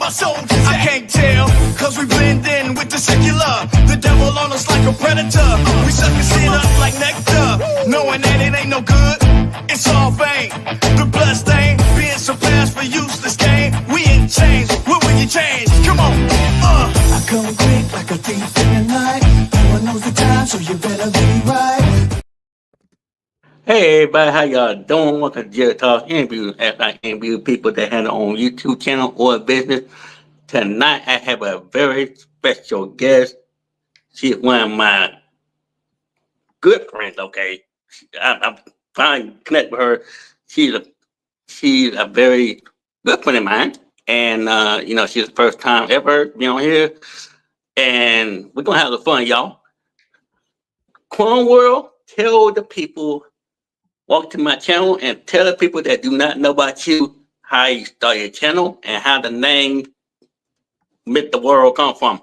our soldiers. I can't tell, cause we blend in with the secular. The devil on us like a predator. We suck his shit up like nectar, knowing that it ain't no good. It's all vain. The blood stain being surpassed for useless gain. We ain't changed. What will you change? Come on. I come quick like a thief in the night. No one knows the time, so you better be right. Hey everybody, how y'all doing? Welcome to Jarrett Talk Interviews. As I interview people that have their own YouTube channel or business. Tonight I have a very special guest. She's one of my good friends, okay? I'm trying to connect with her. She's a very good friend of mine. And she's the first time ever being on here. And we're gonna have some fun, y'all. Quari World, tell the people. Walk to my channel and tell the people that do not know about you how you start your channel and how the name Make the World come from.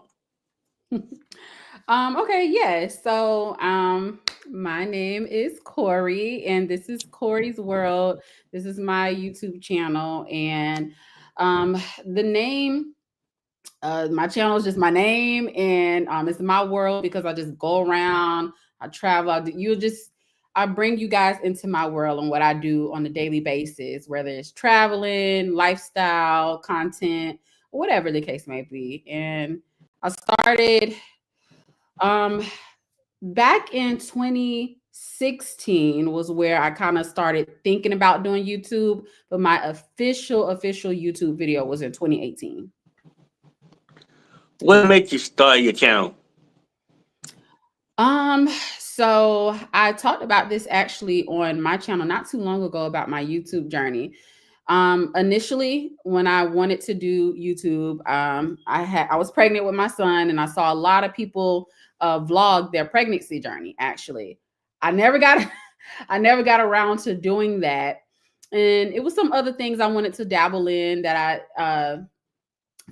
Okay, yes. So my name is Quari and this is Quari's World. This is my YouTube channel. And the name my channel is just my name, and it's my world because I just go around, I travel, I bring you guys into my world and what I do on a daily basis, whether it's traveling, lifestyle, content, whatever the case may be. And I started back in 2016 was where I kind of started thinking about doing YouTube, but my official YouTube video was in 2018. What made you start your channel? So I talked about this actually on my channel not too long ago about my YouTube journey. Initially, when I wanted to do YouTube, I was pregnant with my son, and I saw a lot of people vlog their pregnancy journey. Actually, I never got around to doing that, and it was some other things I wanted to dabble in that I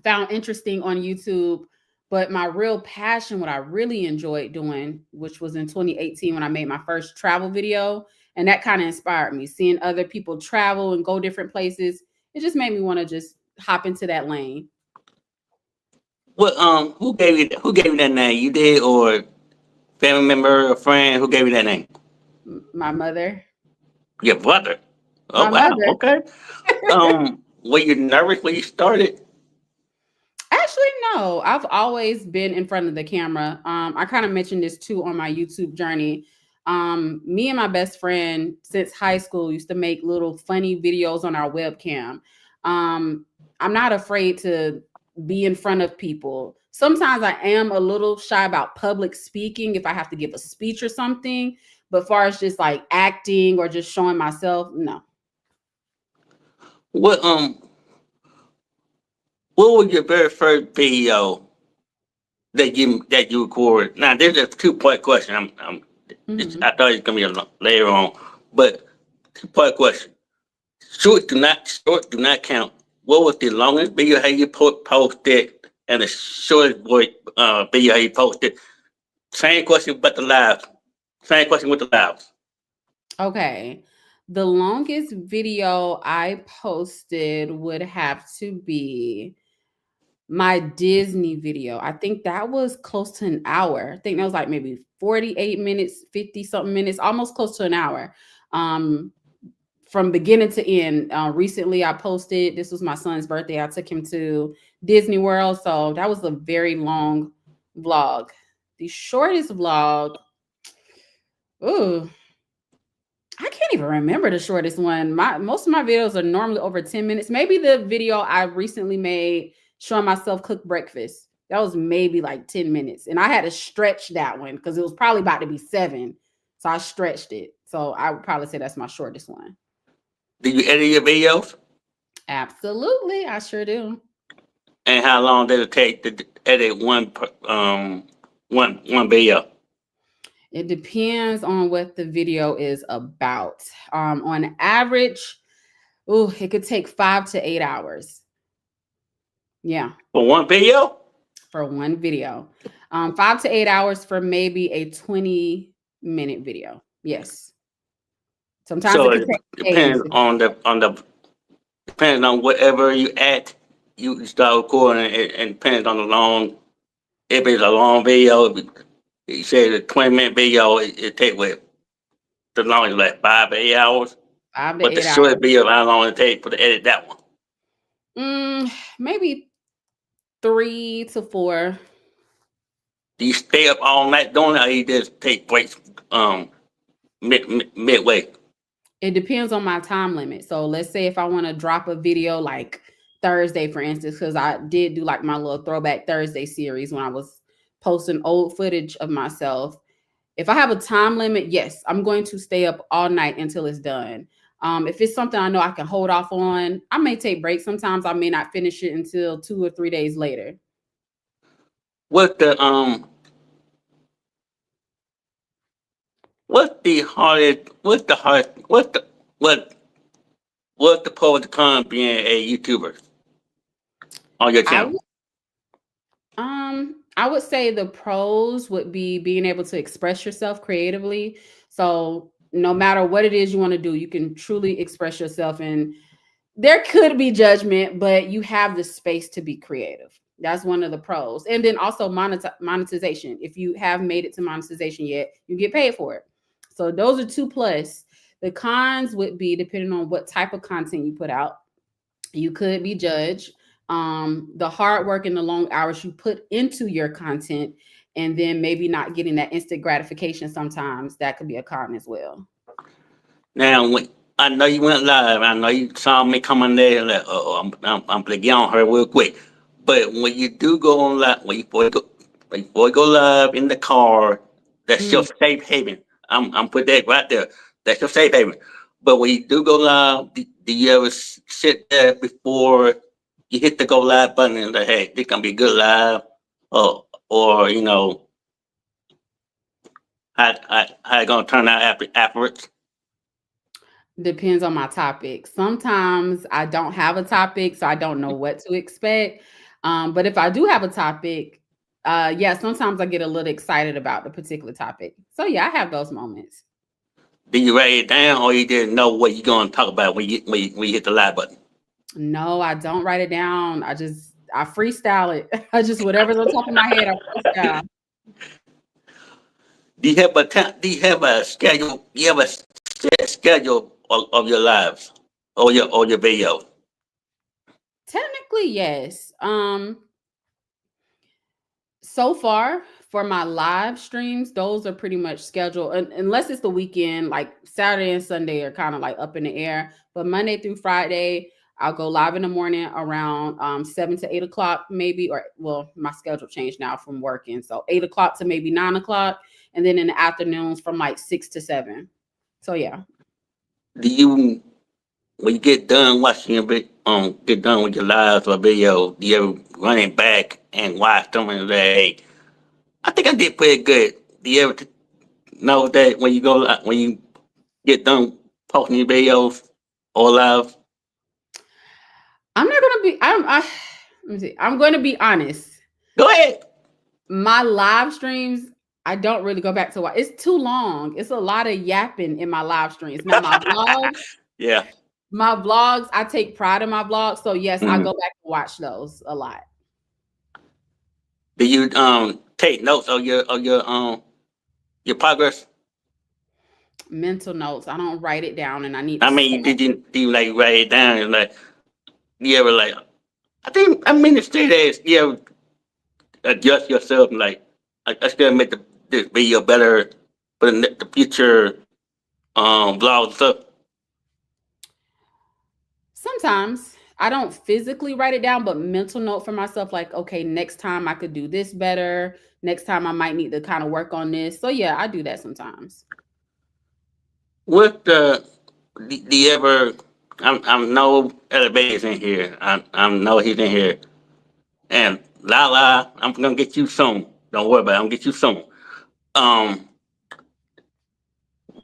found interesting on YouTube. But my real passion, what I really enjoyed doing, which was in 2018 when I made my first travel video, and that kind of inspired me. Seeing other people travel and go different places, it just made me want to just hop into that lane. Well, who gave you that name? You did, or family member or friend? Who gave you that name? My mother. Your brother. Oh My wow, mother. okay. Were you nervous when you started? Actually, no. I've always been in front of the camera. I kind of mentioned this too on my YouTube journey. Me and my best friend since high school used to make little funny videos on our webcam. I'm not afraid to be in front of people. Sometimes I am a little shy about public speaking if I have to give a speech or something. But far as just like acting or just showing myself, no. What was your very first video that you recorded? Now, this is a 2-part question. I thought it was gonna be later on, but 2-part question. Short do not count. What was the longest video how you posted, and the shortest video how you posted? Same question, but the live. Same question with the lives. Okay. The longest video I posted would have to be my Disney video. I think that was close to an hour. I think that was like maybe 48 minutes, 50 something minutes, almost close to an hour. From beginning to end. Recently I posted, this was my son's birthday. I took him to Disney World. So that was a very long vlog. The shortest vlog, ooh, I can't even remember the shortest one. Most of my videos are normally over 10 minutes. Maybe the video I recently made showing myself cook breakfast, that was maybe like 10 minutes. And I had to stretch that one because it was probably about to be 7. So I stretched it. So I would probably say that's my shortest one. Do you edit your videos? Absolutely. I sure do. And how long did it take to edit one video? It depends on what the video is about. On average, it could take 5 to 8 hours. Yeah. For one video? For one video. 5 to 8 hours for maybe a 20-minute video. Yes. Sometimes So it can take depends days. depends on whatever you at. you start recording, and depends on the long. If it's a long video, you say the 20-minute video, it take what the longest like 5 to 8 hours. 5 to But the 8 hours. short video, how long it take for the edit that one? Maybe 3 to 4. Do you stay up all night doing it, or you just take breaks midway? It depends on my time limit. So let's say if I want to drop a video like Thursday, for instance, because I did do like my little throwback Thursday series when I was posting old footage of myself. If I have a time limit, yes, I'm going to stay up all night until it's done. If it's something I know I can hold off on, I may take breaks. Sometimes I may not finish it until 2 or 3 days later. What the what's the hardest? What's the hardest? What's the pros and cons being a YouTuber on your I channel? I would say the pros would be being able to express yourself creatively. So no matter what it is you want to do, you can truly express yourself, and there could be judgment, but you have the space to be creative. That's one of the pros. And then also monetization. If you have made it to monetization yet, you get paid for it. So those are 2 plus. The cons would be depending on what type of content you put out. You could be judged. The hard work and the long hours you put into your content, and then maybe not getting that instant gratification sometimes, that could be a con as well. Now, when I know you went live, I know you saw me coming there. Like, I'm gonna get on her real quick. But when you do go on live, before you go live in the car, that's your Mm. safe haven. I'm put that right there. That's your safe haven. But when you do go live, do you ever sit there before you hit the go live button and like, hey, this gonna be a good live, or how it gonna turn out afterwards? Depends on my topic. Sometimes I don't have a topic, so I don't know what to expect. But if I do have a topic, yeah, sometimes I get a little excited about the particular topic. So yeah, I have those moments. Do you write it down, or you didn't know what you're gonna talk about when you hit the live button? No, I don't write it down. I freestyle it. I just whatever's on top of my head, I freestyle. Do you have a schedule? You have a set schedule of your lives or your video? Technically, yes. So far for my live streams, those are pretty much scheduled, unless it's the weekend. Like Saturday and Sunday are kind of like up in the air. But Monday through Friday, I'll go live in the morning around 7 to 8 o'clock, maybe, or well, my schedule changed now from working, so 8 o'clock to maybe 9 o'clock, and then in the afternoons from like 6 to 7. So yeah. Do you when you get done watching get done with your lives or video, do you ever run it back and watch them and say, hey, I think I did pretty good? Do you ever know that when you get done posting your videos or live? I'm not gonna be. Let me see. I'm going to be honest. Go ahead. My live streams, I don't really go back to watch. It's too long. It's a lot of yapping in my live streams. Now Yeah. my vlogs, I take pride in my vlogs. So yes, I Mhm. go back and watch those a lot. Do you take notes of your progress? Mental notes. I don't write it down, and I need to I mean, say. do you like write it down and like you ever like I think I mean to say that you ever adjust yourself and like I still make this video better for the future vlogs and stuff. Sometimes I don't physically write it down, but mental note for myself, like, okay, next time I could do this better. Next time I might need to kind of work on this. So yeah, I do that sometimes. What do you ever I'm no elevators in here. I'm know he's in here. And Lala, I'm gonna get you soon. Don't worry about it, I'm gonna get you soon. Um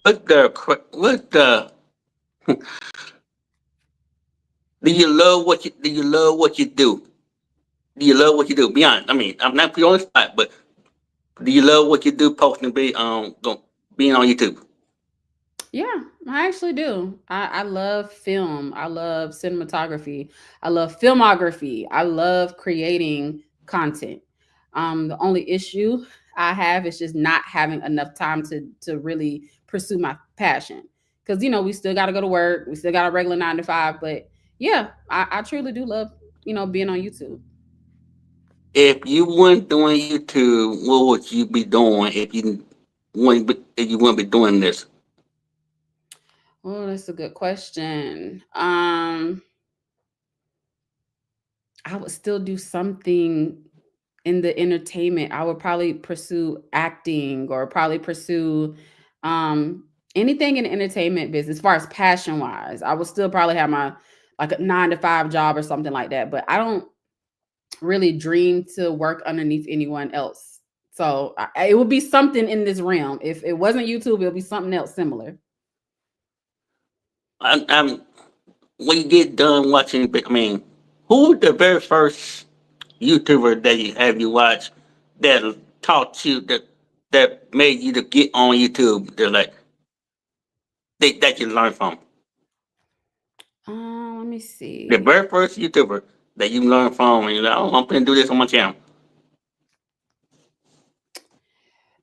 what the do you love what you do? Do you love what you do? Be honest. I mean, I'm not putting you on the spot, but do you love what you do posting being on YouTube? Yeah, I actually do. I love film. I love cinematography. I love filmography. I love creating content. The only issue I have is just not having enough time to really pursue my passion. Because we still got to go to work. We still got a regular 9 to 5. But yeah, I truly do love being on YouTube. If you weren't doing YouTube, what would you be doing if you wouldn't be doing this? Oh, that's a good question. I would still do something in the entertainment. I would probably pursue acting or probably pursue um anything in the entertainment business as far as passion wise. I would still probably have my like a 9 to 5 job or something like that. But I don't really dream to work underneath anyone else. So it would be something in this realm. If it wasn't YouTube, it would be something else similar. I'm when you get done watching, I mean, who the very first YouTuber that you watch that taught you that made you to get on YouTube? They're like that you learn from. Let me The see. very first YouTuber that you learn from, and you're like, oh, I'm gonna do this on my channel.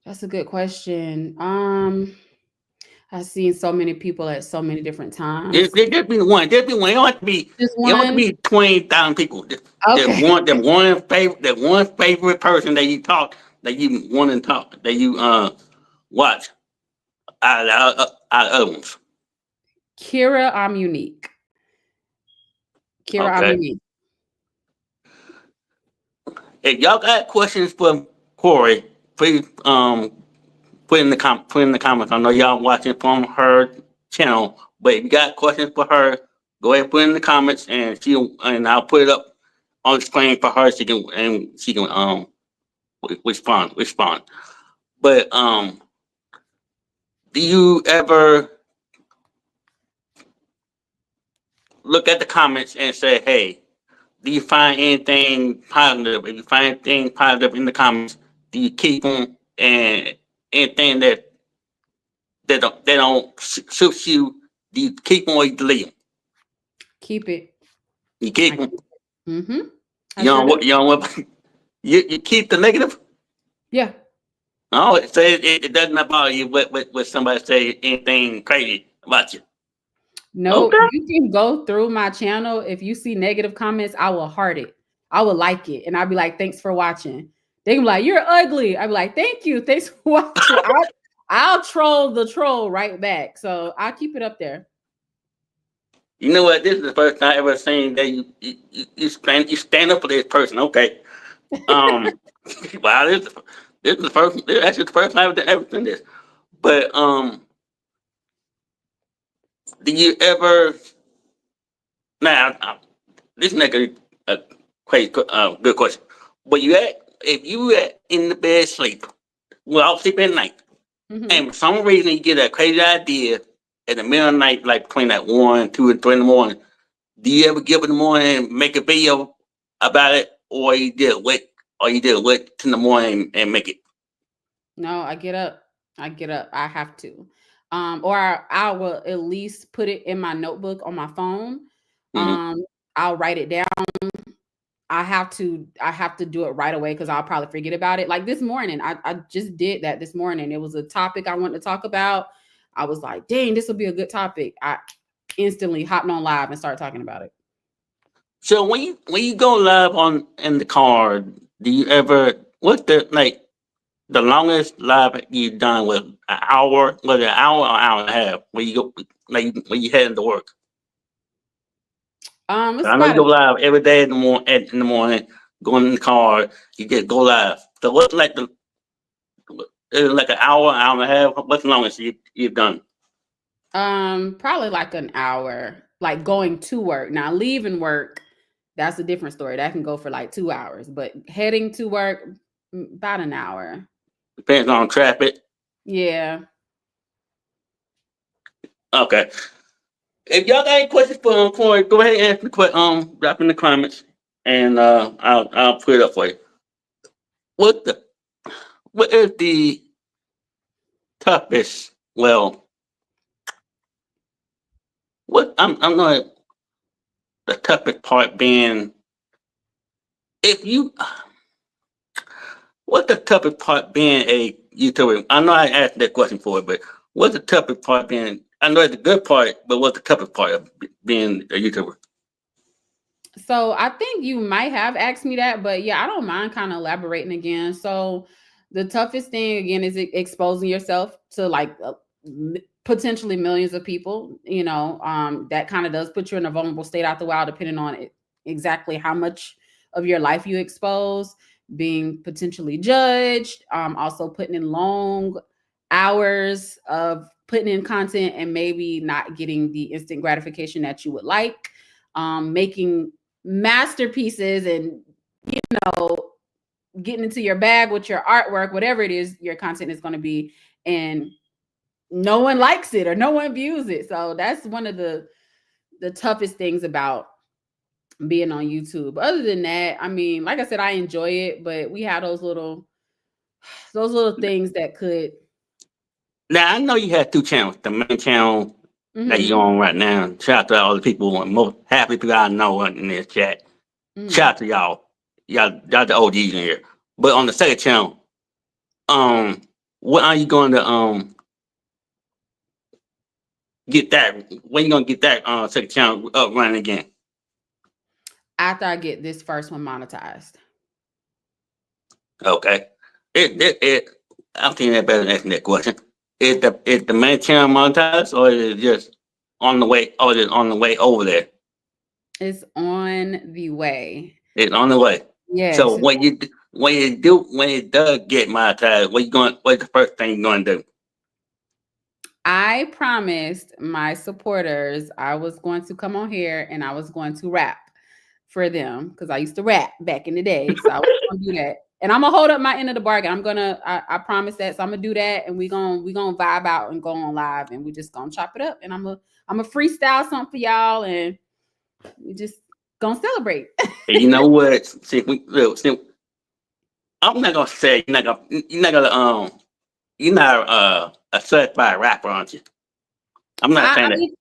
That's a good question. I've seen so many people at so many different times. There be one. There be one. It don't have to be. Just It don't have to one. be 20,000 people. Okay. That one favorite person that you talk that you want to talk that you watch out of other ones. Kira, I'm unique. Kira, I'm Okay. unique. If y'all got questions for Corey, please put in the comments. I know y'all watching from her channel, but if you got questions for her, go ahead and put it in the comments, and I'll put it up on the screen for her. She can respond. But do you ever look at the comments and say, hey, do you find anything positive? If you find anything positive in the comments, do you keep them? And anything that don't suit you, do you keep them or you delete them? Keep it. You keep I them. keep it. Mm-hmm. I You sure don't do. what you don't what you keep the negative. Yeah. Oh, so it doesn't bother you what somebody say anything crazy about you. No, Okay. you can go through my channel. If you see negative comments, I will heart it. I will like it. And I'll be like, thanks for watching. They can be like, you're ugly. I'll be like, thank you. Thanks for watching. I'll troll the troll right back. So I'll keep it up there. You know what? This is the first time I ever seen that you stand up for this person. Okay. Um. Wow. This is the first. This is actually the first time I've ever seen this. But do you ever now? This is a crazy good question. But if you at in the bed sleep, well, sleeping at night, Mhm. and for some reason you get a crazy idea in the middle of the night, like between that 1, 2, and 3 in the morning, do you ever get up in the morning and make a video about it, or you did wait till the morning and make it? No, I get up. I get up. I have to. Or I will at least put it in my notebook on my phone. Hmm. Um, I'll write it down. I have to do it right away because I'll probably forget about it. Like this morning, I just did that this morning. It was a topic I wanted to talk about. I was like, dang, this will be a good topic. I instantly hopped on live and started talking about it. So when you go live on in the car, do you ever what's the longest live you've done was an hour? Was it an hour or an hour and a half? When you go when you heading to work? It's I know you about go live every day in the morning, going in the car, you just go live. So what's like an hour and a half? What's the longest you've done? probably like an hour, like going to work. Now leaving work, that's a different story. That can go for like 2 hours, but heading to work, about an hour. Depends on traffic. Yeah. Okay. If y'all got any questions for Corey, go ahead and ask the drop in the comments, and I'll put it up for you. What the what is the toughest? Well, what I'm not the toughest part being if you what's the toughest part being a YouTuber? I know I asked that question for it, but what's the toughest part being? I know it's the good part, but what's the toughest part of being a YouTuber? So I think you might have asked me that, but yeah, I don't mind kind of elaborating again. So the toughest thing again is exposing yourself to like potentially millions of people. That kind of does put you in a vulnerable state out the wild, depending on exactly how much of your life you expose, being potentially judged, also putting in long hours of putting in content and maybe not getting the instant gratification that you would like, making masterpieces and know getting into your bag with your artwork, whatever it is your content is going to be, and no one likes it or no one views it. So that's one of the toughest things about being on YouTube. Other than that, I mean, like I said, I enjoy it, but we have those little things that could. Now I know you have two channels. The main channel that you're on right now. Shout out to all the people, half the people I know in this chat. Shout out to y'all. Y'all the OGs in here. But on the second channel, when are you going to get that? When you gonna get that second channel up running again? After I get this first one monetized. Okay. I think that better than asking that question. Is the main channel monetized, or is it just on the way, or is it on the way over there? It's on the way. It's on the way. Yes. So when it does get monetized, what's the first thing you're going to do? I promised my supporters I was going to come on here and I was going to rap for them because I used to rap back in the day. So I was going to do that. And I'm going to hold up my end of the bargain. I promise that. So I'm going to do that. And we're going to vibe out and go on live and we just going to chop it up. And I'm going to freestyle something for y'all and we just going to celebrate. You know what? I'm not going to say you're not a certified rapper, aren't you? I'm not saying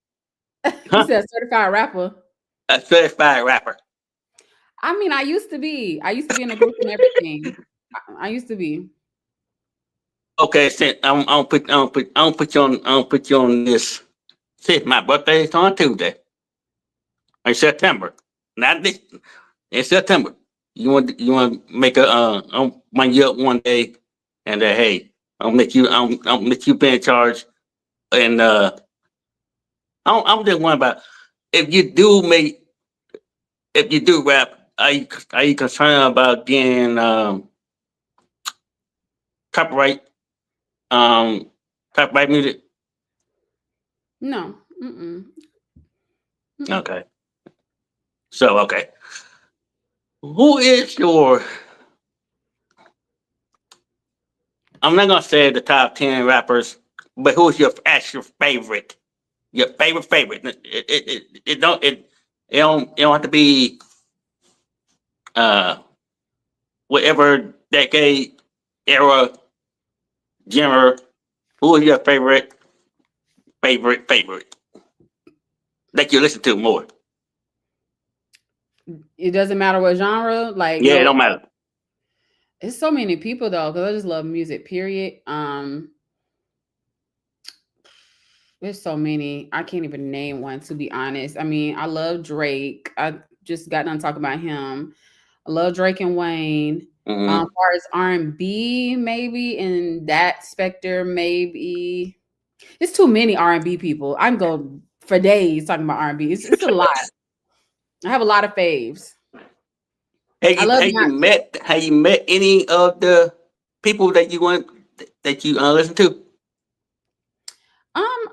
that. You said certified rapper. A certified rapper. I mean, I used to be in a group and everything. I used to be. Okay, since I'm put you on this. Since my birthday is on Tuesday, in September. Not this. In September, you want to make I'll bring you up one day, and hey, I'll make you be in charge, and I'm just wondering about if you do rap. Are you concerned about getting copyright copyright music? No. Mm-mm. Okay. So okay. Who is your? I'm not gonna say the top 10 rappers, but who's your actual favorite? Your favorite. It don't have to be whatever decade, era, genre. Who is your favorite that you listen to more? It doesn't matter what genre. Like Yeah, it don't matter. It's so many people though, because I just love music. Period. There's so many. I can't even name one, to be honest. I mean, I love Drake. I just got done talking about him. I love Drake and Wayne. As far as R&B, maybe in that specter, maybe it's too many R&B people. I can go for days talking about R&B. It's a lot. I have a lot of faves. Have you met any of the people that you listen to?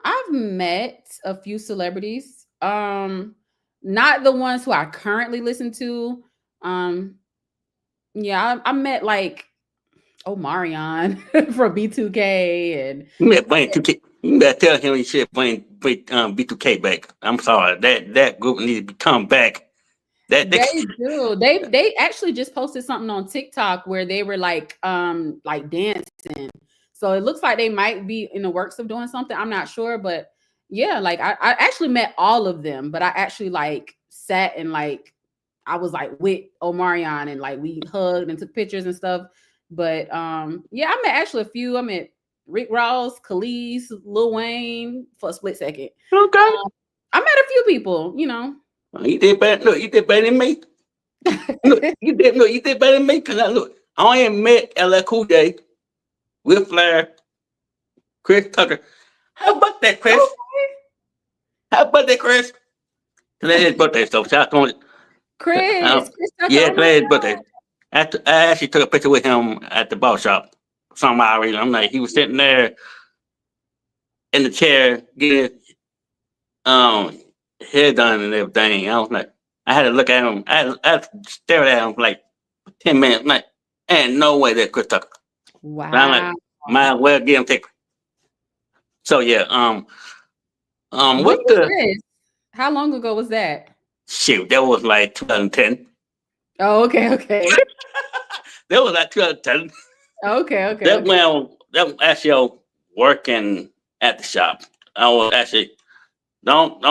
I've met a few celebrities. Not the ones who I currently listen to. Yeah, I met like Omarion from B2K and you met Blaine 2K. You better tell him he should bring B2K back. I'm sorry, that group needs to come back. They do. They actually just posted something on TikTok where they were like dancing. So it looks like they might be in the works of doing something. I'm not sure, but Yeah, like I actually met all of them, but I actually like sat and like I was like with Omarion and like we hugged and took pictures and stuff. But yeah, I met actually a few. I met Rick Ross, Khalees, Lil Wayne for a split second. Okay. I met a few people, you know. You did better. Look, you did better than me. Look, you did better than me. Cause I only met LL Cool J, Will Flair, Chris Tucker. How about that, Chris? How about that, Chris? Today's his birthday, so shout out to him. Chris Tucker, Yeah, oh my today's his God. birthday. I actually took a picture with him at the bar shop. Some odd reason. I'm like, he was sitting there in the chair getting um hair done and everything. I was like, I had to look at him. I had to stare at him for like 10 minutes. I'm like, ain't no way that Chris Tucker. So I'm like, Wow. might as well get him take. So yeah, When what was the this? How long ago was that? shoot? That was like 2010. Oh, okay. That was like 2010. Okay. That was actually I was working at the shop. I was actually don't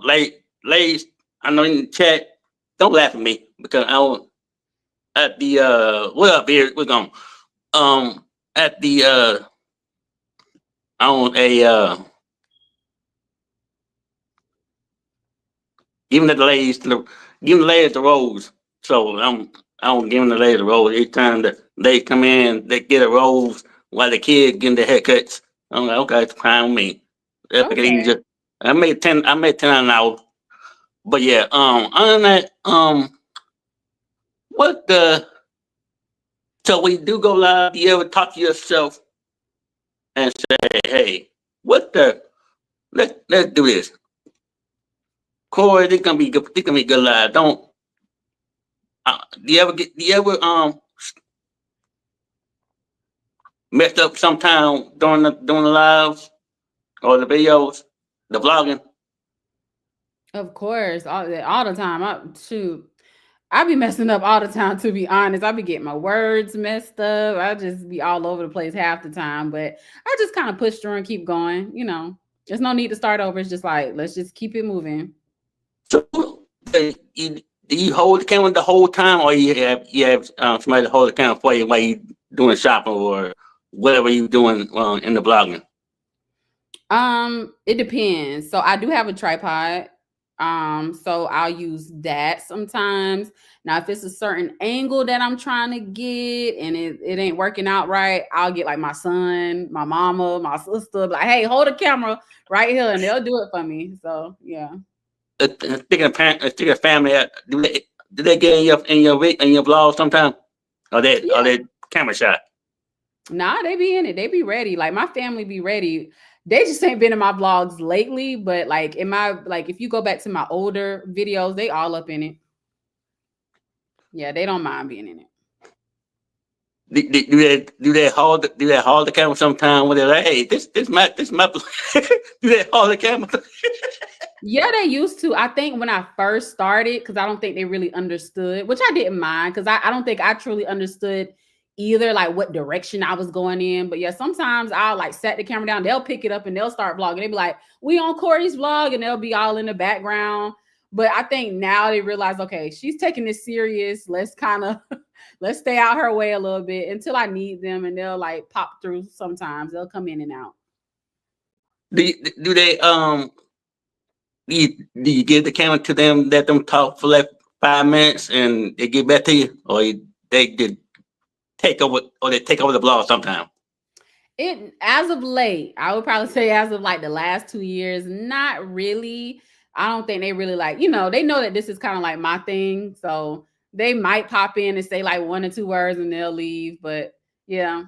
ladies. I know in the chat. Don't laugh at me because I was at the what up here? We're going at the on a giving the ladies giving the ladies the rose. So I'm giving the ladies the rose each time that they come in. They get a rose while the kids getting their haircuts. I'm like, okay, it's fine with me. That's make it Okay. easier. I made 10 an hour. But yeah, other than that, what the so when you do go live, do you ever talk to yourself and say, hey, what the let's do this. Corey, this gonna be good. This gonna be good live. Don't do you ever messed up sometime during the lives or the videos, the vlogging? Of course, all the time. I be messing up all the time. To be honest, I be getting my words messed up. I just be all over the place half the time. But I just kind of push through and keep going. You know, there's no need to start over. It's just like let's just keep it moving. So do you hold the camera the whole time, or you have somebody to hold the camera for you while you doing shopping or whatever you doing in the vlogging? It depends. So I do have a tripod. So I'll use that sometimes. Now, if it's a certain angle that I'm trying to get and it ain't working out right, I'll get like my son, my mama, my sister, like, hey, hold the camera right here, and they'll do it for me. So yeah. Speaking of family, do they get in your vlog sometime? Or Yeah. they camera shot? Nah, they be in it. They be ready. Like my family be ready. They just ain't been in my vlogs lately, but like in my like if you go back to my older videos, they all up in it. Yeah, they don't mind being in it. Do they hold the camera sometime when they're like, hey, this my do they hold the camera? Yeah, they used to. I think when I first started, because I don't think they really understood, which I didn't mind, because I don't think I truly understood either, like what direction I was going in. But yeah, sometimes I'll like set the camera down, they'll pick it up and they'll start vlogging. They'll be like, we on Corey's vlog, and they'll be all in the background. But I think now they realize, okay, she's taking this serious. Let's kind of let's stay out her way a little bit until I need them, and they'll like pop through sometimes. They'll come in and out. Do they do you give the camera to them, let them talk for like 5 minutes, and they get back to you, or they did they take over the vlog sometime? It as of late, I would probably say as of like the last 2 years, not really. I don't think they really like, they know that this is kind of like my thing. So they might pop in and say like one or two words and they'll leave. But yeah.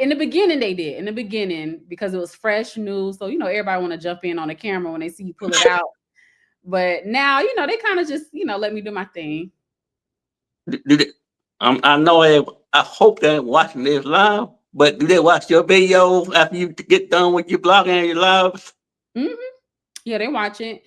In the beginning, they did. In the beginning, because it was fresh news. So, everybody want to jump in on the camera when they see you pull it out. But now, they kind of just, let me do my thing. Do they, I know I hope they're watching this live, but do they watch your videos after you get done with your blogging and your lives? Mm-hmm. Yeah, they watch it.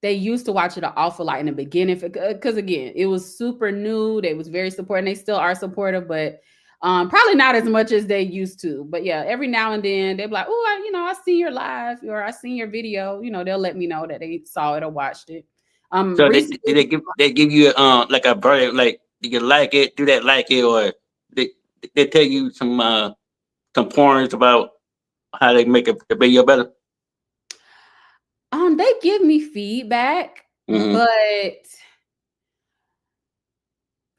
They used to watch it an awful lot in the beginning because again, it was super new. They was very supportive, and they still are supportive. But Probably not as much as they used to, but yeah, every now and then they're like, "Oh, I seen your live or I seen your video." They'll let me know that they saw it or watched it. So Recently, they give you like a bird, like you like it, do that like it, or they they tell you some points about how they make the video better. they give me feedback, Mm-hmm. but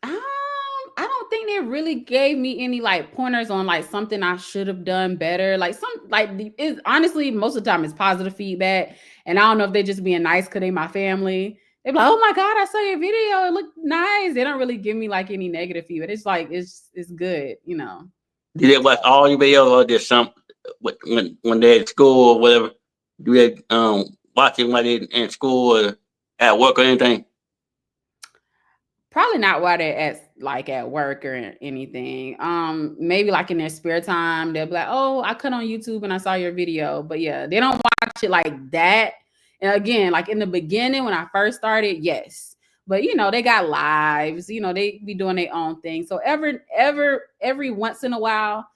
Um, I don't think they really gave me any like pointers on like something I should have done better. Like it's honestly most of the time it's positive feedback, and I don't know if they're just being nice because they my family. They're like, "Oh my god, I saw your video. It looked nice." They don't really give me like any negative feedback. It's like it's good. Do they watch all your videos or just some when they're at school or whatever? Do they watch it when they're in school or at work or anything? Probably not while they're at work or anything. Maybe like in their spare time, they'll be like, "Oh, I cut on YouTube and I saw your video." But yeah, they don't watch it like that. And again, like in the beginning when I first started, yes. But they got lives, they be doing their own thing. So every once in a while,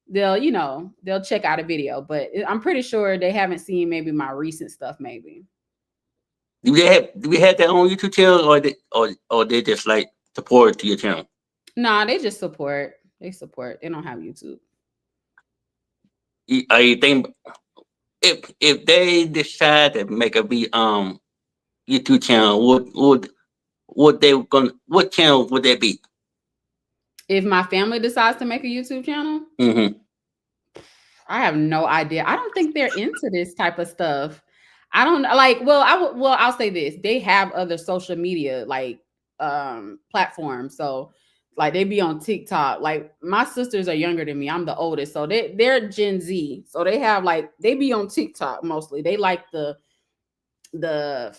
they'll check out a video. But I'm pretty sure they haven't seen maybe my recent stuff, maybe. Do we have their own YouTube channel or they just like support to your channel? Nah, they just support. They support. They don't have YouTube. Are you think if they decide to make a YouTube channel, what channel would that be? If my family decides to make a YouTube channel, Mm-hmm. I have no idea. I don't think they're into this type of stuff. I don't like. I'll say this: they have other social media like platforms. So like they be on TikTok. Like my sisters are younger than me. I'm the oldest, so they're Gen Z. So they be on TikTok mostly. They like the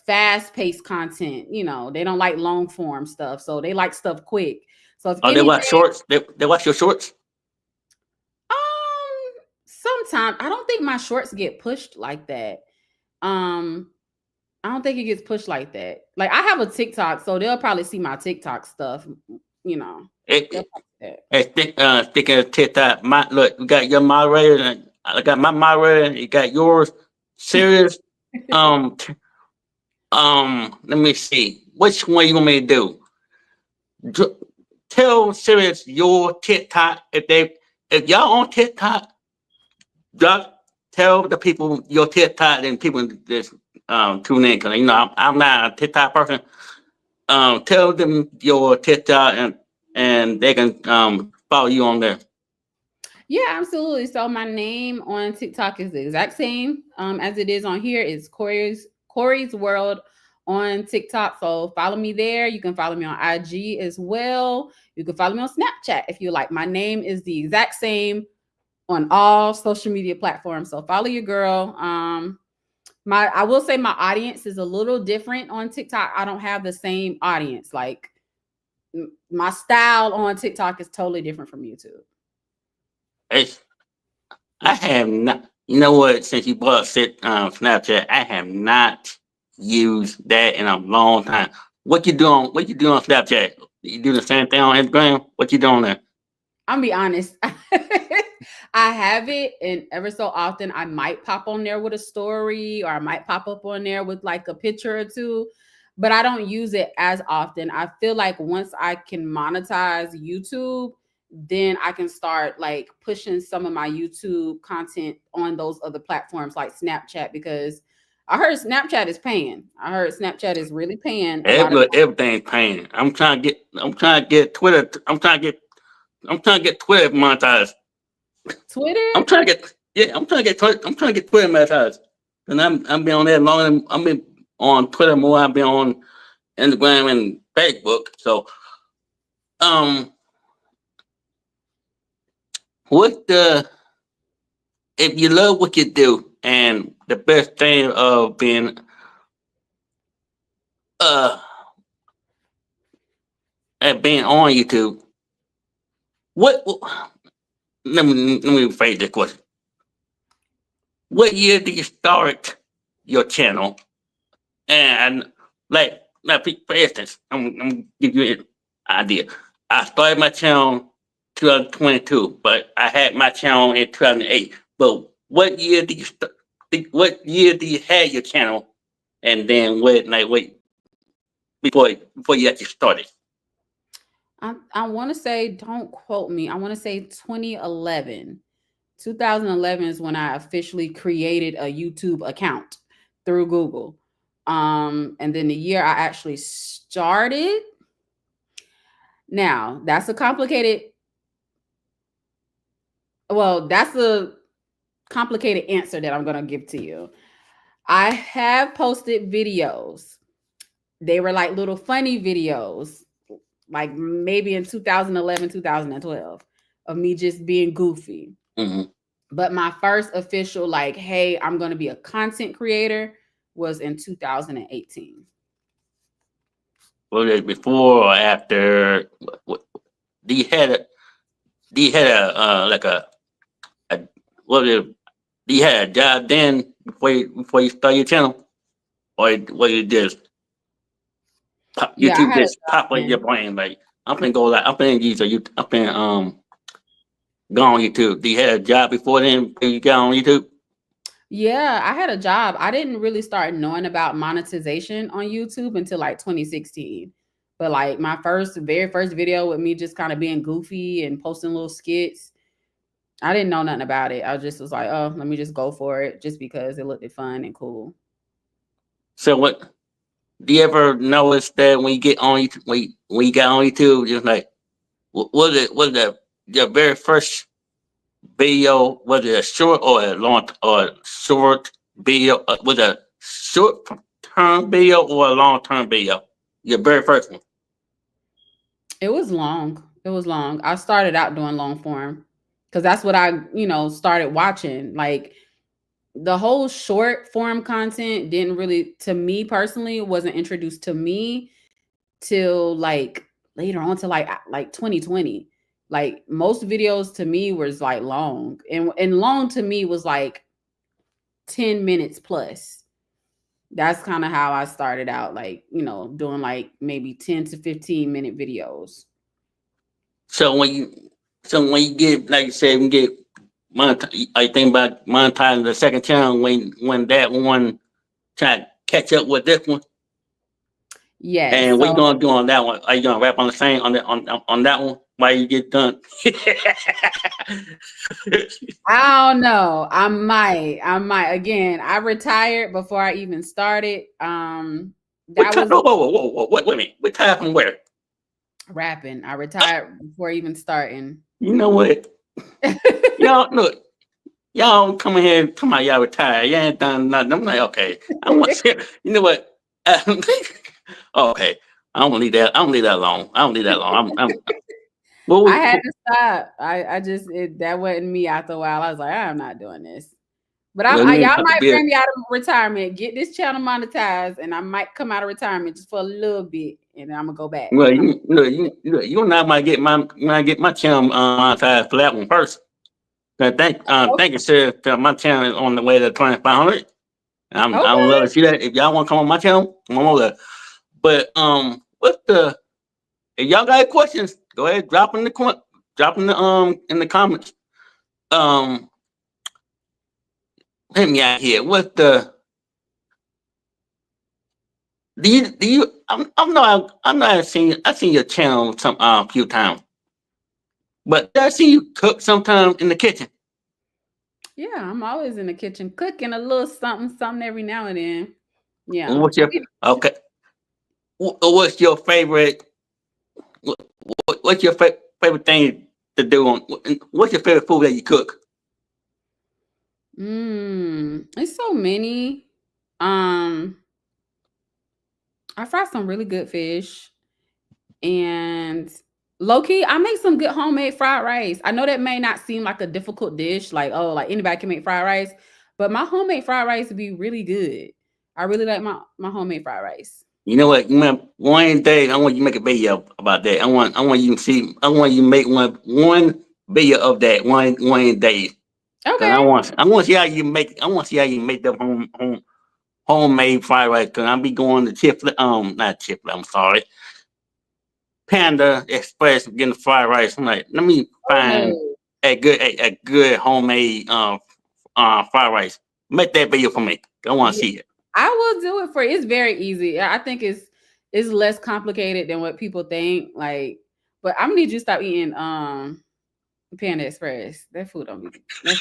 fast paced content. They don't like long form stuff. So they like stuff quick. So if Oh, they anything, watch shorts. They watch your shorts. sometimes I don't think my shorts get pushed like that. Um, I don't think it gets pushed like that. Like I have a TikTok, so they'll probably see my TikTok stuff. You know, they'll It, probably see that. Speaking of TikTok, look, we got your moderator, and I got my moderator. You got yours. Serious. Um, Let me see. Which one you want me to do? Dr- Tell Serious your TikTok if y'all on TikTok. Just tell the people your TikTok and people just tune in because I'm not a TikTok person. Tell them your TikTok and they can follow you on there. Yeah, absolutely. So my name on TikTok is the exact same as it is on here. It's Quari's World on TikTok. So follow me there. You can follow me on IG as well. You can follow me on Snapchat if you like. My name is the exact same on all social media platforms. So follow your girl. I will say my audience is a little different on TikTok. I don't have the same audience. Like my style on TikTok is totally different from YouTube. It's, I have not. You know what? Since you brought up Snapchat, I have not used that in a long time. What you doing? What you do on Snapchat? You do the same thing on Instagram? What you doing there? I'll be honest. I have it, and ever so often I might pop on there with a story, or I might pop up on there with like a picture or two, but I don't use it as often. I feel like once I can monetize YouTube, then I can start like pushing some of my YouTube content on those other platforms like Snapchat, because I heard Snapchat is paying. I heard Snapchat is really paying a lot of Everything's paying. I'm trying to get Twitter. I'm trying to get Twitter monetized. Twitter. I'm trying to get yeah. I'm trying to get Twitter monetized. And I'm been on there longer. I've been on Twitter more. I've been on Instagram and Facebook. So um, what the if you love what you do and the best thing of being uh at being on YouTube, what let me rephrase this question. What year did you start your channel? And like for instance, I'm give you an idea. I started my channel 2022, but I had my channel in 2008. But what year did you start? What year did you have your channel? And then wait before you actually started? I want to say, don't quote me. I want to say 2011. 2011 is when I officially created a YouTube account through Google. And then the year I actually started. Now, that's a complicated answer that I'm going to give to you. I have posted videos. They were like little funny videos, like maybe in 2011, 2012, of me just being goofy. Mm-hmm. But my first official, like, hey, I'm going to be a content creator was in 2018. Was it before or after? Do you had a like a what was it? Do you had a job then before you start your channel, or was it just Yeah, I YouTube had a just job pop in your then. brain like I'm gonna go like I'm gonna use I'm gonna go on YouTube? Do you had a job before then? Before you got on YouTube? Yeah, I had a job. I didn't really start knowing about monetization on YouTube until like 2016. But like my very first video with me just kind of being goofy and posting little skits, I didn't know nothing about it. I just was like, oh, let me just go for it just because it looked fun and cool. So what? Do you ever notice that when you get on YouTube, when you got on YouTube, just like was the your very first video, was it a short or a long or short video? Was it a short term video or a long term video? Your very first one. It was long. It was long. I started out doing long form because that's what I, started watching. Like the whole short form content didn't really, to me personally, wasn't introduced to me till like later on to like 2020. Like most videos to me was like long, and long to me was like 10 minutes plus. That's kind of how I started out, like, doing like maybe 10 to 15-minute videos. So when you get like you said, when you get I think about monetizing the second channel when that one try to catch up with this one. Yes. And what you So gonna do on that one? Are you gonna rap on the same on that one while you get done? I don't know. I might. Again, I retired before I even started. What That time? was Whoa, wait a minute. What time from where? rapping. I retired before even starting. You know what? Y'all look. Y'all don't come in here and come out. Y'all retired. Y'all ain't done nothing. I'm like, okay. I want to. You know what? Okay. I don't leave that. I don't leave that alone. I don't leave that alone. What I was, had to stop. I just that wasn't me after a while. I was like, I'm not doing this. But well, you ain't y'all about to might be. bring me out of retirement, get this channel monetized, and I might come out of retirement just for a little bit, and then I'm gonna go back. Well, you and I might get my channel monetized for that one first. Thank you, sir. My channel is on the way to 2,500. I would love Okay. to see that. If y'all want to come on my channel, come on over. But what's the? If y'all got questions, go ahead, drop in the comments. Um, Let me out here. What the? Do you? I'm not seen. I seen your channel some few times, but I see you cook sometimes in the kitchen. Yeah, I'm always in the kitchen cooking a little something, something every now and then. Yeah. What's your okay? What's your favorite? What's your favorite thing to do on? What's your favorite food that you cook? It's so many. Um, I fry some really good fish, and low key, I make some good homemade fried rice. I know that may not seem like a difficult dish, like, oh, like anybody can make fried rice, but my homemade fried rice would be really good. I really like my homemade fried rice. You know what? One day I want you to make a video about that. I want you to see. I want you to make one video of that one day. Cause Okay. I want to see how you make. I want to see how you make the homemade fried rice. Cause I'll be going to Chip. Not Chip. I'm sorry. Panda Express getting fried rice. I'm like, let me find Oh, a good homemade fried rice. Make that video for me. I want to yeah, see it. I will do it for you. It's very easy. I think it's less complicated than what people think. Like, but I'm gonna need you to stop eating Panda Express. That food don't be like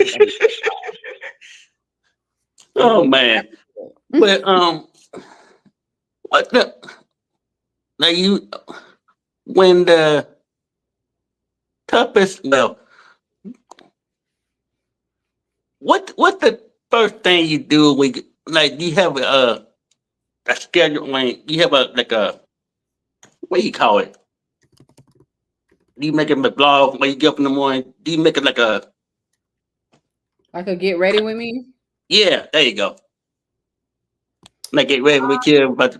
Oh man. that. But what the like you when the toughest well, what the first thing you do when like you have a schedule when you have a like a what do you call it? Do you make it a blog when you get up in the morning? Do you make it like a Like a get ready with me. yeah, there you go. Like get ready with you, about to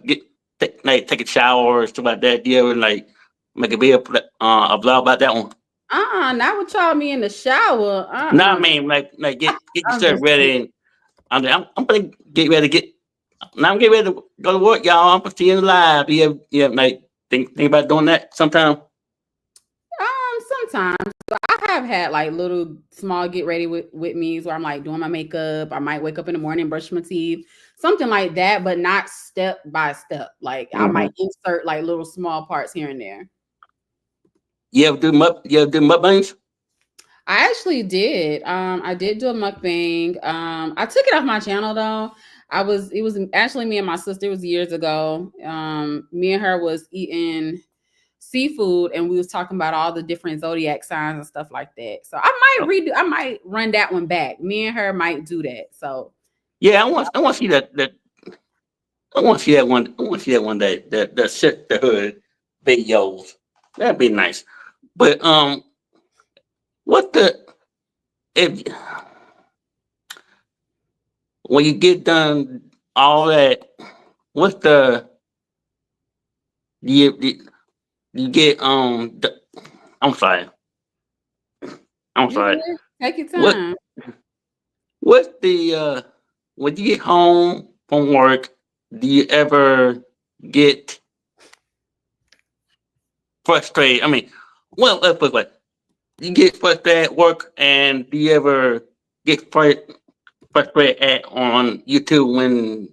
take a shower or stuff like that. Do you ever like make a video a blog about that one? Not with y'all me in the shower. No, I mean like get I'm yourself just ready. And I'm gonna get ready to get. Now I'm getting ready to go to work, y'all. I'm gonna see you live. You have like think about doing that sometime. sometimes I have had like little small get ready with me's where I'm like doing my makeup. I might wake up in the morning, brush my teeth, something like that, but not step by step. Like I Mm-hmm. might insert like little small parts here and there. You ever do mukbangs? I actually did. I did do a mukbang. I took it off my channel though. It was actually me and my sister. It was years ago. Me and her was eating seafood and we was talking about all the different zodiac signs and stuff like that. So I might run that one back. Me and her might do that. So Yeah, I want to see that I want to see that one. I want to see that one day. The sisterhood videos. That'd be nice. But what the if when you get done all that, what's the you you get I'm sorry. I'm you good? sorry. Take your What time. what's the when you get home from work? Do you ever get frustrated? I mean, well, let's put it like you get frustrated at work, and do you ever get frustrated at on YouTube when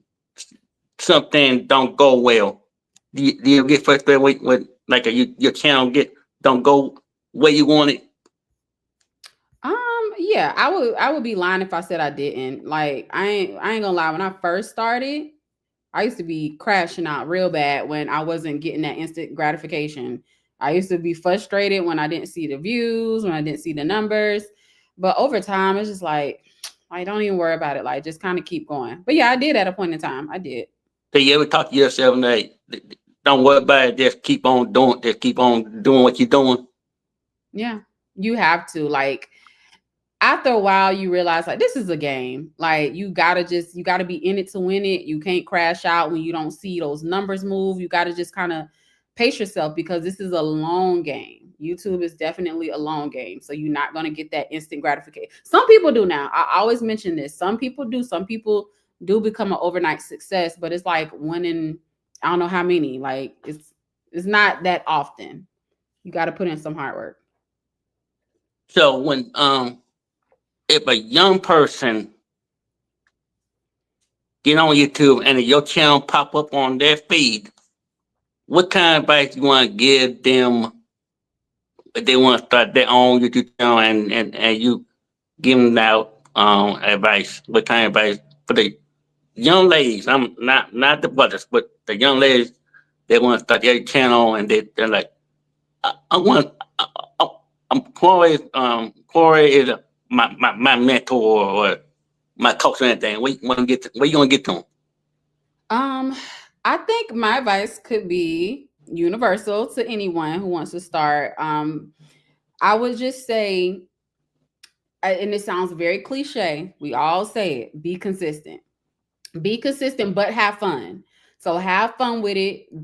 something don't go well? Do you get frustrated with like your channel don't go where you want it? Yeah, I would be lying if I said I didn't. Like I ain't gonna lie. When I first started, I used to be crashing out real bad when I wasn't getting that instant gratification. I used to be frustrated when I didn't see the views, when I didn't see the numbers. But over time, it's just like don't even worry about it. Like just kind of keep going. But yeah, I did at a point in time. I did. Do you ever talk to yourself and like, don't worry about it, just keep on doing what you're doing? Yeah, you have to like after a while you realize like this is a game. Like you gotta be in it to win it. You can't crash out when you don't see those numbers move. You gotta just kind of pace yourself because this is a long game. YouTube is definitely a long game. So you're not gonna get that instant gratification. Some people do now. I always mention this. Some people do, some people do become an overnight success, but it's like one in I don't know how many. Like it's not that often. You gotta put in some hard work. So when if a young person get on YouTube and your channel pop up on their feed, what kind of advice you want to give them if they want to start their own YouTube channel and you give them out advice? What kind of advice for the young ladies? I'm not the brothers, but the young ladies they want to start their channel and they're like, I want. I, I'm Quari. Quari is my mentor or my coach or anything. Where you gonna get to him? Um, I think my advice could be universal to anyone who wants to start. I would just say, and it sounds very cliche. We all say it: be consistent. Be consistent, but have fun. So have fun with it.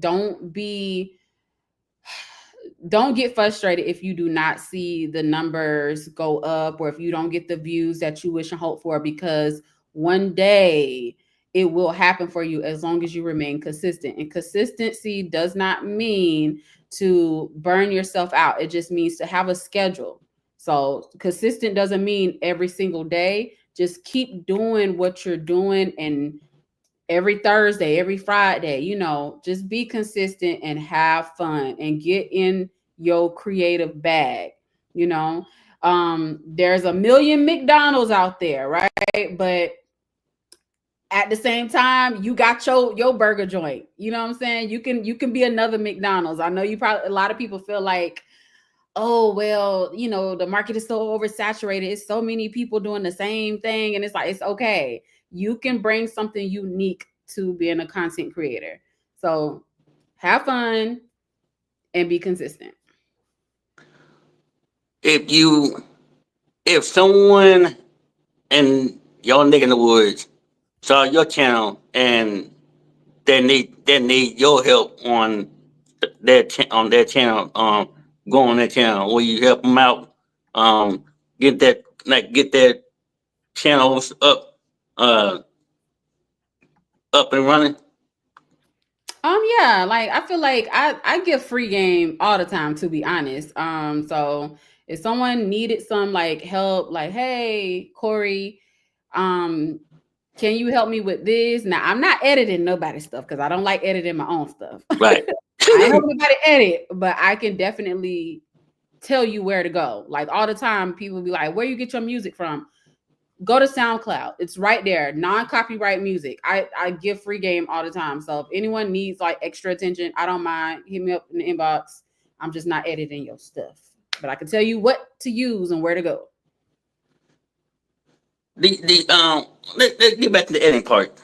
Don't get frustrated if you do not see the numbers go up or if you don't get the views that you wish and hope for because one day it will happen for you as long as you remain consistent. And consistency does not mean to burn yourself out. It just means to have a schedule. So consistent doesn't mean every single day. Just keep doing what you're doing, and every Thursday, every Friday, just be consistent and have fun and get in your creative bag. You know, there's a million McDonald's out there, right? But at the same time, you got your burger joint. You know what I'm saying? You can be another McDonald's. I know a lot of people feel like, oh, well, the market is so oversaturated. It's so many people doing the same thing. And it's like, it's okay. You can bring something unique to being a content creator. So have fun and be consistent. If someone in your neck in the woods saw your channel and they need your help on their channel, go on their channel, will you help them out, get that channels uh up and running? Yeah, like I feel like I give free game all the time, to be honest. So if someone needed some like help, like, hey, Quari, um, can you help me with this? Now I'm not editing nobody's stuff because I don't like editing my own stuff. Right. I ain't helping nobody edit, but I can definitely tell you where to go. Like all the time, people be like, where you get your music from? Go to SoundCloud. It's right there. Non-copyright music. I give free game all the time. So if anyone needs like extra attention, I don't mind. Hit me up in the inbox. I'm just not editing your stuff. But I can tell you what to use and where to go. Let's get back to the editing part.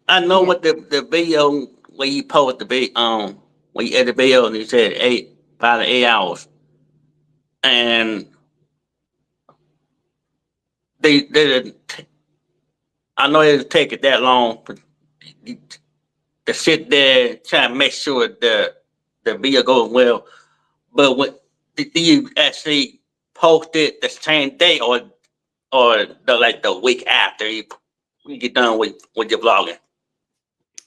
I know Yeah. what the video where you post the video, when you edit the video and you said 5 to 8 hours, and they I know it'll take it that long to sit there and try to make sure the video goes well. But what do you actually post it the same day, or the week after you get done with your vlogging?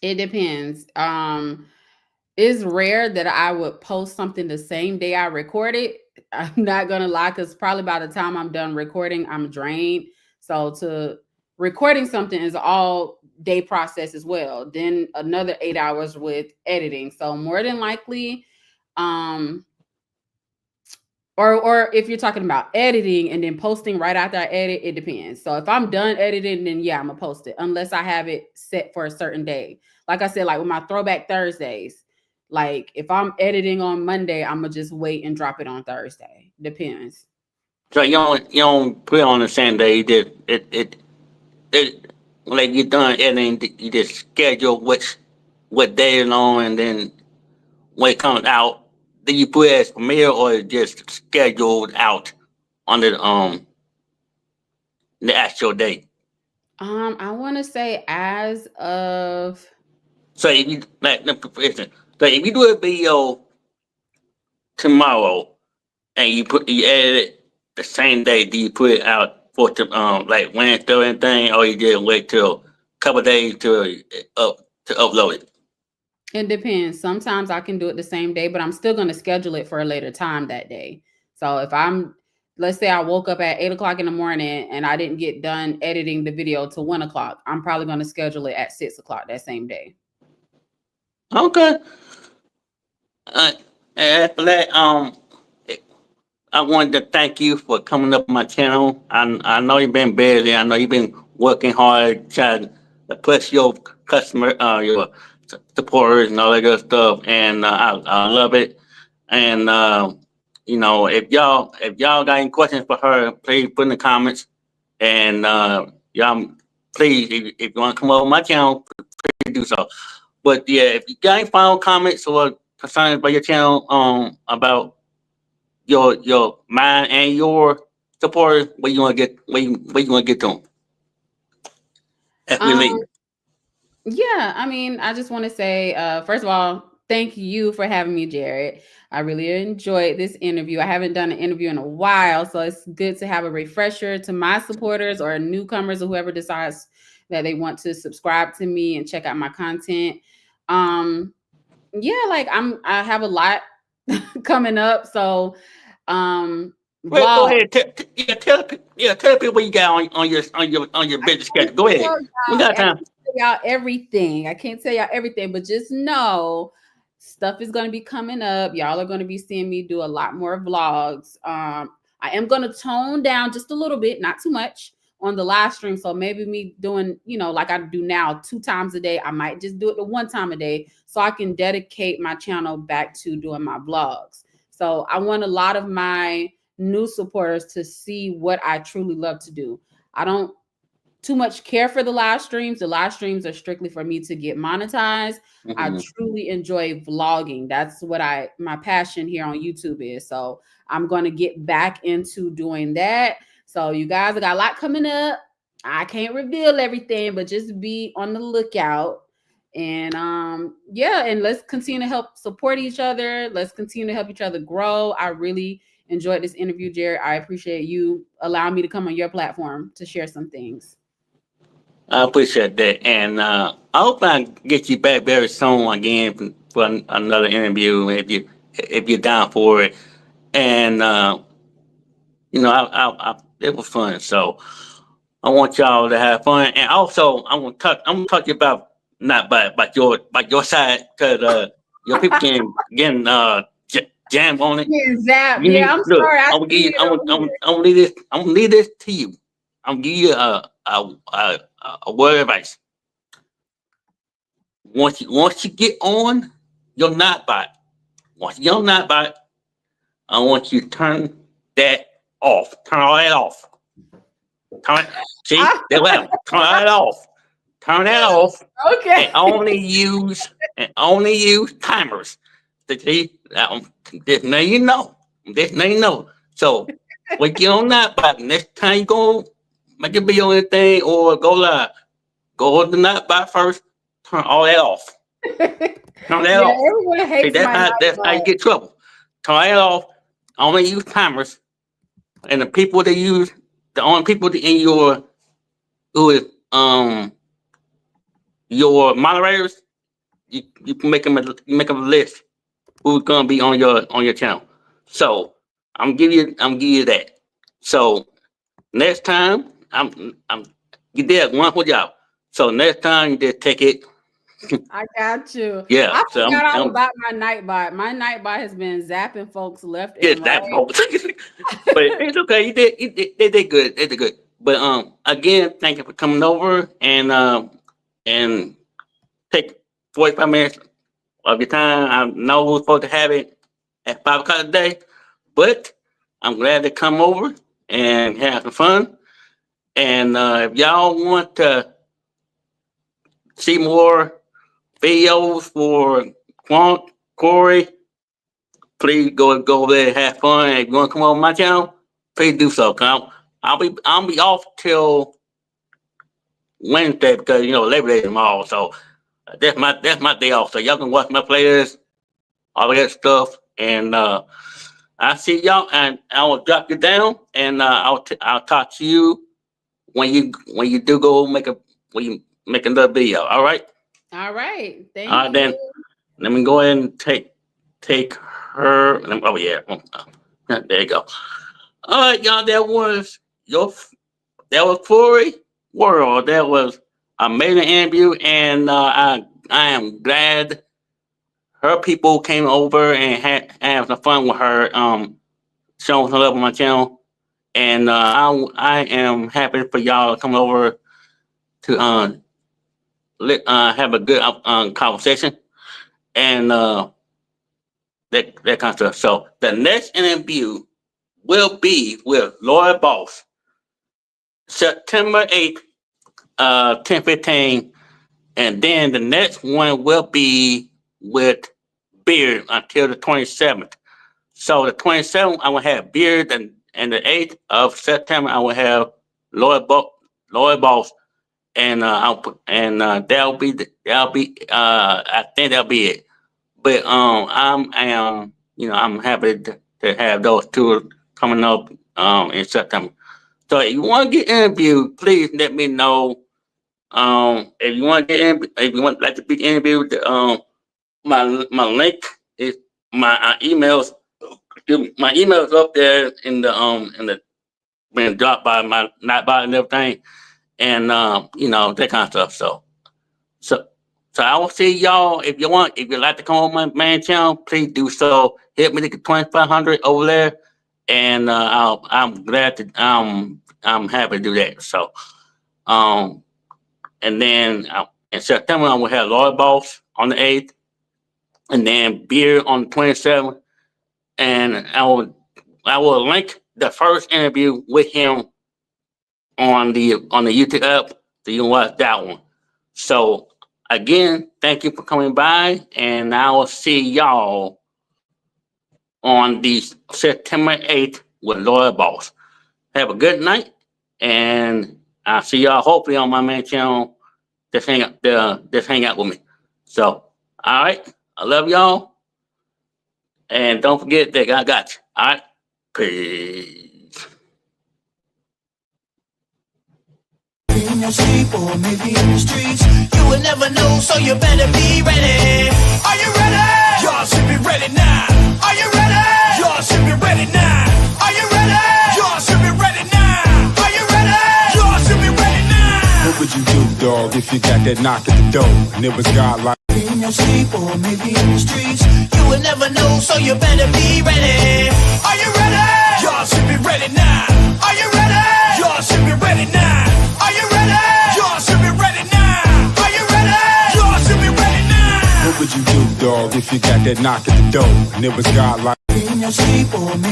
It depends. It's rare that I would post something the same day I record it. I'm not gonna lie, because probably by the time I'm done recording, I'm drained. So to recording something is all day process as well. Then another 8 hours with editing. So more than likely, um, or if you're talking about editing and then posting right after I edit, it depends. So if I'm done editing, then yeah, I'm gonna post it unless I have it set for a certain day. Like I said, like with my throwback Thursdays, like if I'm editing on Monday, I'm gonna just wait and drop it on Thursday. Depends. So you don't put it on the same day. You just it like you're done editing. You just schedule what day it's on, and then when it comes out, then you put it as premiere, or just scheduled out on the actual date. I want to say as of So if you for instance, so if you do a video tomorrow and you edit it the same day, do you put it out for like Wednesday or anything, or you just wait till a couple of days to upload it? it depends. Sometimes I can do it the same day, but I'm still gonna schedule it for a later time that day. So if let's say I woke up at 8 o'clock in the morning and I didn't get done editing the video till 1 o'clock, I'm probably gonna schedule it at 6 o'clock that same day. Okay. And after that, I wanted to thank you for coming up on my channel. I know you've been busy. I know you've been working hard trying to push your your supporters and all that good stuff, and I love it. And if y'all got any questions for her, please put in the comments. And y'all, please, if you want to come over my channel, please do so. But yeah, if you got any final comments or concerns about your channel, about your mine and your supporters, where you want to get to them as we Um, leave. yeah, I mean, I just want to say, first of all, thank you for having me, Jarrett. I really enjoyed this interview. I haven't done an interview in a while, so it's good to have a refresher to my supporters or newcomers or whoever decides that they want to subscribe to me and check out my content. Yeah, like I have a lot coming up. So Wait, go vlog. ahead. Tell people what you got on your I business can't schedule. Go ahead. tell We y'all, got I time. can't tell y'all everything. I can't tell y'all everything, but just know stuff is going to be coming up. Y'all are going to be seeing me do a lot more vlogs. I am going to tone down just a little bit, not too much on the live stream. So maybe me doing, like I do now 2 times a day. I might just do it the 1 time a day so I can dedicate my channel back to doing my vlogs. So I want a lot of my new supporters to see what I truly love to do. I don't too much care for the live streams. The live streams are strictly for me to get monetized. I truly enjoy vlogging. That's what my passion here on YouTube is. So I'm going to get back into doing that. So you guys, I got a lot coming up. I can't reveal everything, but just be on the lookout. And yeah, and let's continue to help support each other. Let's continue to help each other grow. I really enjoyed this interview, Jarrett. I appreciate you allowing me to come on your platform to share some things. I appreciate that, and I hope I get you back very soon again for another interview if you're down for it. And it was fun, so I want y'all to have fun. And also, I'm gonna talk to you about not about your side because your people getting jammed on it. Yeah, Zap. You Yeah, need I'm look. sorry. I I'm gonna give see you. it over here. I'm gonna leave this. I'm gonna leave this to you. I'm gonna give you a word of advice. Once you get on your Nightbot, once you get on Nightbot, I want you to turn that off. Turn all that off. Turn it. See, that what happened. Turn all that off. Turn that off Okay. and only use timers. See, this now you know. This now you know. So when you get on Nightbot, next time you go make a video or anything or go live, go on the Nightbot first. Turn all that off. Turn that Yeah, off. everyone See, hates my that's how you Nightbot. get trouble. Turn that off. Only use timers, and the only people in who is your moderators. You can make them a list who's gonna be on your channel. So I'm give you that. So next time I'm you did one for y'all. So next time you just take it. I got you. Yeah. I So forgot all I'm about my Nightbot. My Nightbot has been zapping folks left and just right. that folks. But it's okay. They did good. They did good. But again, thank you for coming over and take 45 minutes of your time. I know we're supposed to have it at 5 o'clock today, but I'm glad to come over and have some fun. And if y'all want to see more videos for Quari, please go over there and have fun. If you want to come over my channel, please do so. I'll be off till Wednesday because Labor Day tomorrow. So that's my day off. So y'all can watch my players, all of that stuff, and I see y'all, and I will drop you down, and I'll talk to you when you do go when you make another video. All right. All right. All Thank right then. you. Let me go ahead and take her. Oh yeah. There you go. All right, y'all. That was Flurry World. That was an amazing interview, and I am glad her people came over and had some fun with her. Showing her love on my channel, and I am happy for y'all to come over to have a good conversation and that kind of stuff. So the next interview will be with Laura Boss, September 8th, 10:15, and then the next one will be with Beard until the 27th. So the 27th, I will have Beard, and the 8th of September, I will have Lloyd Boss, and I'll put and I think that'll be it. But I'm happy to have those two coming up in September. So if you want to get interviewed, please let me know If you want to get in, if you want like to be interviewed, my link is my emails. My emails up there in the been dropped by my not by and everything, and you know, that kind of stuff. So I will see y'all if you want. If you'd like to come on my main channel, please do so. Hit me to 2,500 over there, and I'm glad to I'm happy to do that. So and then in September I will have Lord Boss on the 8th, and then Beer on the 27th, and I will link the first interview with him on the YouTube app, so you can watch that one. So again, thank you for coming by, and I will see y'all on the September 8th with Lord Boss. Have a good night, and I'll see y'all hopefully on my main channel. Just hang out with me. So, all right, I love y'all, and don't forget that I got you. All right, peace. In your sleep or maybe in the streets, you will never know, so you better be ready. Are you ready? Y'all should be ready now. Are you ready? Y'all should be ready now. Are you ready? Y'all should be ready now. Are you ready? Y'all should be ready now. What would you do, dog, if you got that knock at the door and it was God like? In your sleep or maybe in the streets, you will never know, so you better be ready. Are you ready? Y'all should be ready now. Are you ready? Y'all should be ready now. Are you ready? Y'all should be ready now. Are you ready? Y'all should be ready now. What would you do, dog, if you got that knock at the door and it was God like? In your sleep or maybe